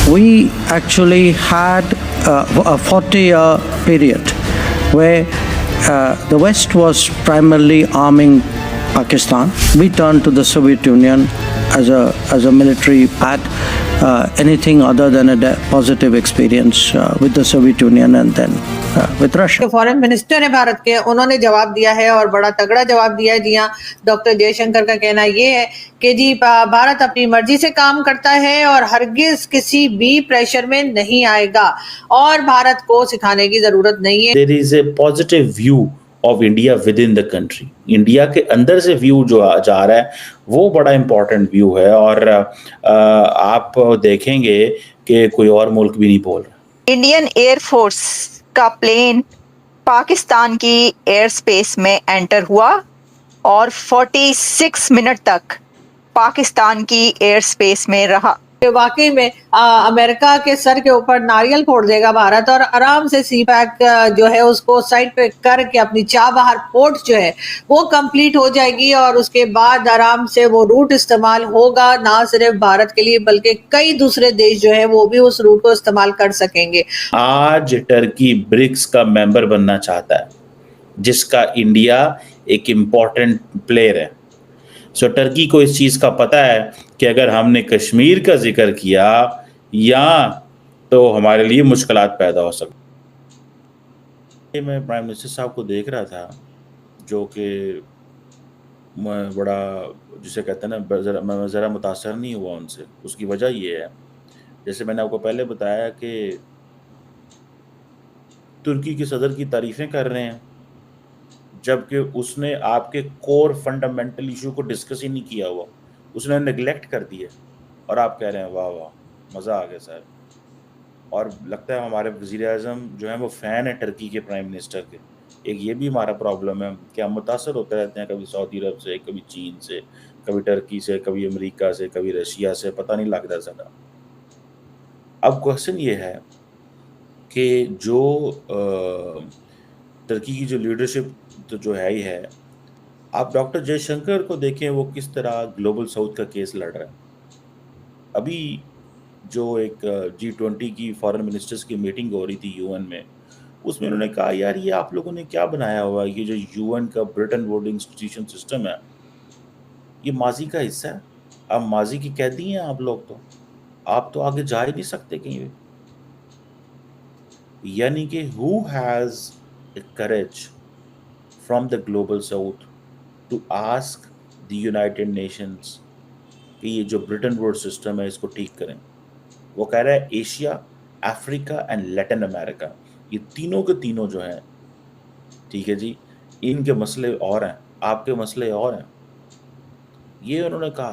we actually had a 40-year period where the West was primarily arming Pakistan. We turned to the Soviet Union as a military pad. Anything other than a positive experience with the Soviet Union and then with Russia. Foreign minister है भारत के, उन्होंने जवाब दिया है और बड़ा तगड़ा जवाब दिया है। जी हाँ, डॉक्टर जयशंकर का कहना ये है कि जी भारत अपनी मर्जी से काम करता है और हरगिज किसी भी प्रेशर में नहीं आएगा और भारत को सिखाने की जरूरत नहीं है। There is a positive view of India within the country. India के अंदर से व्यू जो जा रहा है वो बड़ा इम्पोर्टेंट व्यू है और आप देखेंगे कि कोई और मुल्क भी नहीं बोल रहा। इंडियन एयरफोर्स का प्लेन पाकिस्तान की एयर स्पेस में एंटर हुआ और 46 मिनट तक पाकिस्तान की एयर स्पेस में रहा। वाकई में अमेरिका के सर के ऊपर नारियल फोड़ देगा भारत और आराम से सी पैक जो है उसको साइड पे करके अपनी चाबहार पोर्ट जो है वो कंप्लीट हो जाएगी और उसके बाद आराम से वो रूट इस्तेमाल होगा, ना सिर्फ भारत के लिए बल्कि कई दूसरे देश जो है वो भी उस रूट को इस्तेमाल कर सकेंगे। आज टर्की ब्रिक्स का मेंबर बनना चाहता है जिसका इंडिया एक इम्पोर्टेंट प्लेयर है। सो टर्की को इस चीज़ का पता है कि अगर हमने कश्मीर का जिक्र किया या तो हमारे लिए मुश्किलात पैदा हो सकती। मैं प्राइम मिनिस्टर साहब को देख रहा था जो कि मैं बड़ा जिसे कहते हैं ना मैं ज़रा मुतासर नहीं हुआ उनसे। उसकी वजह ये है, जैसे मैंने आपको पहले बताया कि तुर्की के सदर की तारीफ़ें कर रहे हैं जबकि उसने आपके कोर फंडामेंटल इशू को डिस्कस ही नहीं किया हुआ, उसने नेगलेक्ट कर दिया और आप कह रहे हैं वाह वाह मज़ा आ गया सर। और लगता है हमारे वज़ीर-ए-आज़म जो हैं वो फ़ैन है टर्की के प्राइम मिनिस्टर के। एक ये भी हमारा प्रॉब्लम है कि हम मुतासर होते रहते हैं, कभी सऊदी अरब से, कभी चीन से, कभी टर्की से, कभी अमेरिका से, कभी रशिया से, पता नहीं लगता ज़्यादा। अब क्वेश्चन ये है कि जो टर्की की जो लीडरशिप तो जो है ही है, आप डॉक्टर जयशंकर को देखें वो किस तरह ग्लोबल साउथ का केस लड़ रहा है। अभी जो एक G20 की फॉरेन मिनिस्टर्स की मीटिंग हो रही थी यूएन में, उसमें उन्होंने कहा यार ये आप लोगों ने क्या बनाया हुआ है, ये जो यूएन का ब्रिटेन वुड इंस्टीट्यूशन सिस्टम है ये माजी का हिस्सा है। आप माजी की कैदी हैं आप तो आगे जा ही नहीं सकते कहीं भी। यानी कि who has courage from the global south to ask the United Nations कि ये जो ब्रिटेन वुड सिस्टम है इसको ठीक करें। वो कह रहा है Asia, Africa and Latin America ये तीनों के तीनों जो हैं, ठीक है जी, इनके मसले और हैं, आपके मसले और हैं। ये उन्होंने कहा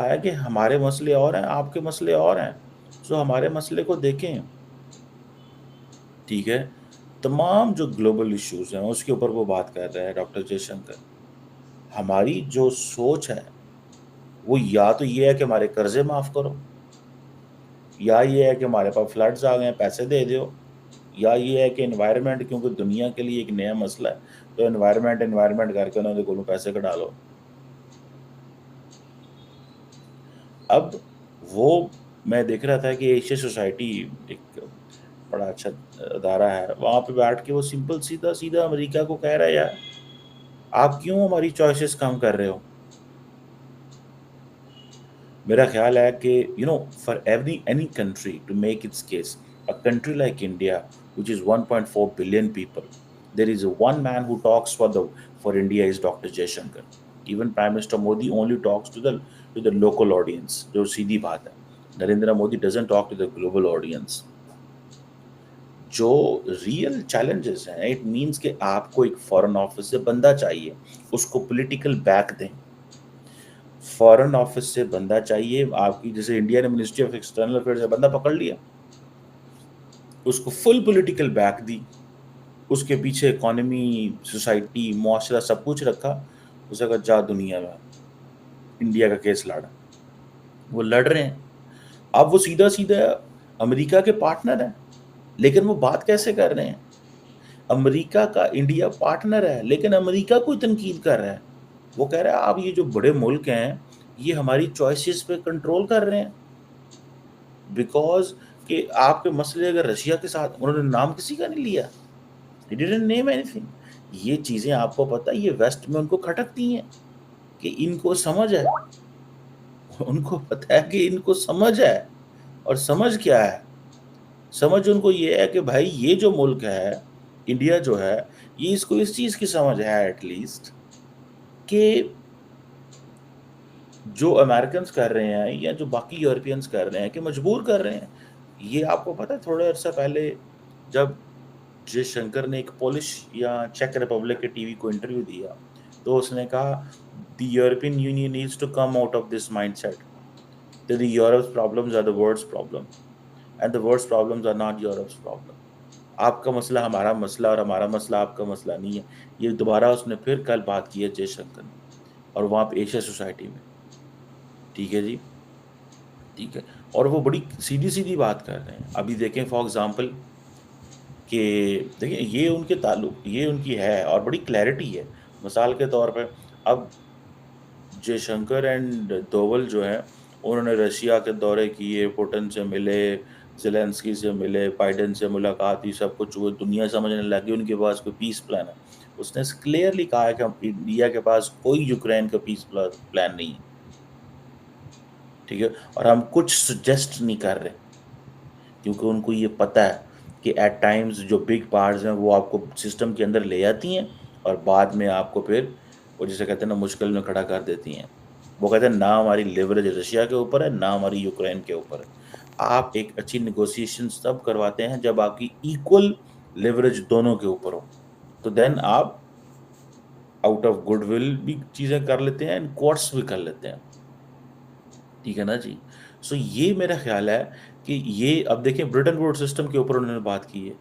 है कि हमारे मसले और हैं, आपके मसले और हैं, सो हमारे मसले को देखें। ठीक है, तमाम जो ग्लोबल इश्यूज हैं उसके ऊपर वो बात कर रहे हैं डॉक्टर जयशंकर। हमारी जो सोच है वो या तो ये है कि हमारे कर्जे माफ़ करो, या ये है कि हमारे पास फ्लड्स आ गए पैसे दे दो, या ये है कि एनवायरनमेंट क्योंकि दुनिया के लिए एक नया मसला है तो एनवायरनमेंट करके उन्होंने को पैसे कटा लो। अब वो मैं देख रहा था कि एशिया सोसाइटी एक बड़ा अच्छा अदारा है, वहाँ पे बैठ के वो सिंपल सीधा अमेरिका को कह रहा है यार आप क्यों हमारी चॉइसेस कम कर रहे हो। मेरा ख्याल है कि for any country to make its case, a country like India which is 1.4 billion people, there is one man who talks for India is Dr. Jaishankar. Even Prime Minister Modi only talks to the local audience, जो सीधी बात है। Narendra Modi doesn't talk to the global audience. जो real challenges हैं, it means कि आपको एक foreign office से बंदा चाहिए, उसको पॉलिटिकल बैक दें। फॉरेन ऑफिस से बंदा चाहिए आपकी, जैसे इंडिया ने मिनिस्ट्री ऑफ एक्सटर्नल अफेयर्स से बंदा पकड़ लिया, उसको फुल पॉलिटिकल बैक दी, उसके पीछे इकोनॉमी, सोसाइटी, मुआशरा सब कुछ रखा, उसे कहा जा दुनिया में इंडिया का केस लड़ा। वो लड़ रहे हैं, अब वो सीधा अमेरिका के पार्टनर हैं, लेकिन वो बात कैसे कर रहे हैं? अमेरिका का इंडिया पार्टनर है लेकिन अमेरिका को तनकीद कर रहा है। वो कह रहा है आप ये जो बड़े मुल्क हैं یہ ہماری چوائسیز پہ کنٹرول کر رہے ہیں. بیکاز کہ آپ کے مسئلے اگر رشیا کے ساتھ انہوں نے نام کسی کا نہیں لیا, He didn't name anything. یہ چیزیں آپ کو پتہ یہ ویسٹ میں ان کو کھٹکتی ہیں کہ ان کو سمجھ ہے, ان کو پتہ ہے کہ ان کو سمجھ ہے. اور سمجھ کیا ہے؟ سمجھ ان کو یہ ہے کہ بھائی یہ جو ملک ہے انڈیا جو ہے, یہ اس کو اس چیز کی سمجھ ہے ایٹ لیسٹ کہ جو امریکنز کر رہے ہیں یا جو باقی یورپینز کر رہے ہیں کہ مجبور کر رہے ہیں. یہ آپ کو پتہ ہے تھوڑے عرصہ پہلے جب جے شنکر نے ایک پولش یا چیک ریپبلک کے ٹی وی کو انٹرویو دیا تو اس نے کہا the European Union needs to come out of this mind that the Europe's problems are the world's problem and the world's problems are not Europe's problem. آپ کا مسئلہ ہمارا مسئلہ اور ہمارا مسئلہ آپ کا مسئلہ نہیں ہے. یہ دوبارہ اس نے پھر کل بات کی ہے جے شنکر نے, اور وہاں پہ ایشیا سوسائٹی میں. ٹھیک ہے جی, ٹھیک ہے. اور وہ بڑی سیدھی سیدھی بات کر رہے ہیں. ابھی دیکھیں فار ایگزامپل کہ دیکھیں یہ ان کے تعلق یہ ان کی ہے اور بڑی کلیئرٹی ہے. مثال کے طور پہ اب جے شنکر اینڈ دوول جو ہیں انہوں نے رشیا کے دورے کیے, پوٹن سے ملے, زیلنسکی سے ملے, بائیڈن سے ملاقات کی, سب کچھ ہوئے, دنیا سمجھنے لگی ان کے پاس کوئی پیس پلان ہے. اس نے کلیئرلی کہا ہے کہ انڈیا کے پاس کوئی یوکرین کا پیس پلان نہیں ہے. ٹھیک ہے, اور ہم کچھ سجیسٹ نہیں کر رہے کیونکہ ان کو یہ پتہ ہے کہ ایٹ ٹائمز جو بگ پاورز ہیں وہ آپ کو سسٹم کے اندر لے آتی ہیں اور بعد میں آپ کو پھر وہ جسے کہتے ہیں نا مشکل میں کھڑا کر دیتی ہیں. وہ کہتے ہیں نہ ہماری لیوریج رشیا کے اوپر ہے نہ ہماری یوکرین کے اوپر ہے. آپ ایک اچھی نیگوسیشنز تب کرواتے ہیں جب آپ کی ایکول لیوریج دونوں کے اوپر ہو, تو دین آپ آؤٹ آف گڈ ول بھی چیزیں کر لیتے ہیں اینڈ کوٹس بھی کر لیتے ہیں. ٹھیک ہے نا جی. سو یہ میرا خیال ہے کہ یہ اب دیکھیں برٹن ووڈ سسٹم کے اوپر انہوں نے بات کی ہے